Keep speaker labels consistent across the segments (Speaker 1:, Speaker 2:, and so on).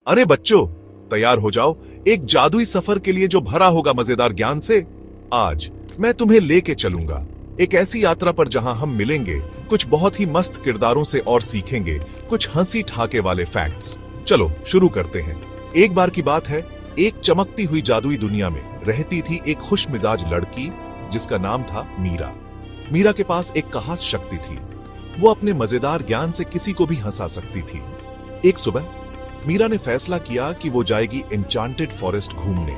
Speaker 1: अरे बच्चों, तैयार हो जाओ एक जादुई सफर के लिए जो भरा होगा मजेदार ज्ञान से। आज मैं तुम्हें लेके चलूंगा एक ऐसी यात्रा पर जहां हम मिलेंगे कुछ बहुत ही मस्त किरदारों से और सीखेंगे कुछ हंसी ठाके वाले फैक्ट्स। चलो शुरू करते हैं। एक बार की बात है, एक चमकती हुई जादुई दुनिया में रहती थी एक खुश मिजाज लड़की जिसका नाम था मीरा। मीरा के पास एक खास शक्ति थी, वो अपने मजेदार ज्ञान से किसी को भी हंसा सकती थी। एक सुबह मीरा ने फैसला किया कि वो जाएगी एन्चांटेड फॉरेस्ट घूमने।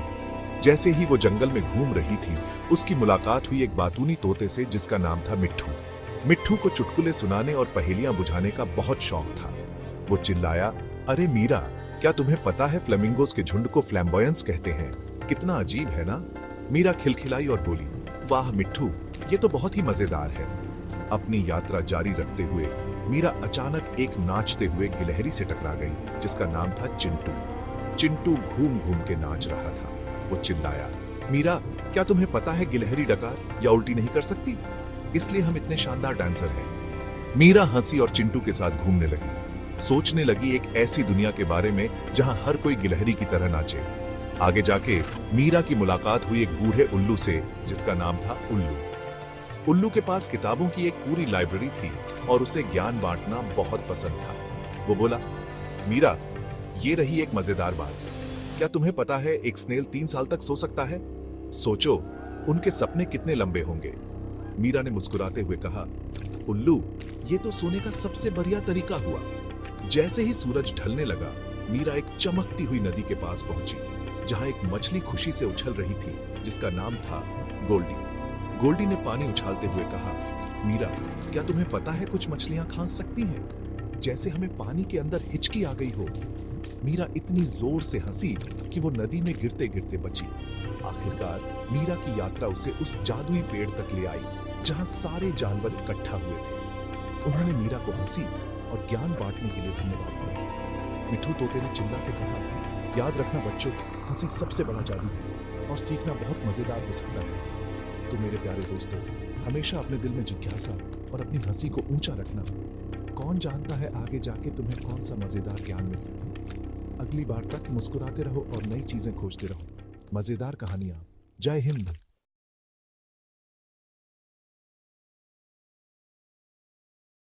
Speaker 1: जैसे ही वो जंगल में घूम रही थी, उसकी मुलाकात हुई एक बातूनी तोते से जिसका नाम था मिट्ठू। मिट्ठू को चुटकुले सुनाने और पहेलियां बुझाने का बहुत शौक था। वो चिल्लाया, अरे मीरा, क्या तुम्हें पता है फ्लेमिंगोस के झुंड को फ्लैम्बॉयंस कहते हैं? कितना अजीब है ना? मीरा खिलखिलाई और बोली, वाह मिट्ठू, ये तो बहुत ही मजेदार है। अपनी यात्रा जारी रखते हुए मीरा अचानक एक नाचते हुए गिलहरी से टकरा गई जिसका नाम था चिंटू। चिंटू घूम घूम के नाच रहा था। वो चिल्लाया, मीरा, क्या तुम्हें पता है गिलहरी डकार या उल्टी नहीं कर सकती, इसलिए हम इतने शानदार डांसर हैं। मीरा हंसी और चिंटू के साथ घूमने लगी, सोचने लगी एक ऐसी दुनिया के बारे में जहां हर कोई गिलहरी की तरह नाचे। आगे जाके मीरा की मुलाकात हुई एक बूढ़े उल्लू से जिसका नाम था उल्लू। उल्लू के पास किताबों की एक पूरी लाइब्रेरी थी और उसे ज्ञान बांटना बहुत पसंद था। वो बोला, मीरा, ये रही एक मजेदार बात। क्या तुम्हें पता है एक स्नेल 3 साल तक सो सकता है? सोचो उनके सपने कितने लंबे होंगे। मीरा ने मुस्कुराते हुए कहा, उल्लू, ये तो सोने का सबसे बढ़िया तरीका हुआ। जैसे ही सूरज ढलने लगा, मीरा एक चमकती हुई नदी के पास पहुंची जहां एक मछली खुशी से उछल रही थी जिसका नाम था गोल्डी। गोल्डी ने पानी उछालते हुए कहा, मीरा, क्या तुम्हें पता है कुछ मछलियां खांस सकती हैं, जैसे हमें पानी के अंदर हिचकी आ गई हो। मीरा इतनी जोर से हंसी कि वो नदी में गिरते गिरते बची। आखिरकार मीरा की यात्रा उसे उस जादुई पेड़ तक ले आई जहां सारे जानवर इकट्ठा हुए थे। उन्होंने मीरा को हंसी और ज्ञान बांटने के लिए धन्यवाद दिया। मिट्ठू तोते ने चिल्ला के कहा, याद रखना बच्चों, हंसी सबसे बड़ा जादू है और सीखना बहुत मजेदार हो सकता है। तो मेरे प्यारे दोस्तों, हमेशा अपने दिल में जिज्ञासा और अपनी हंसी को ऊंचा रखना। कौन जानता है आगे जाके तुम्हें कौन सा मजेदार ज्ञान मिल जाए। अगली बार तक मुस्कुराते रहो और नई चीजें खोजते रहो। मजेदार कहानियां। जय हिंद।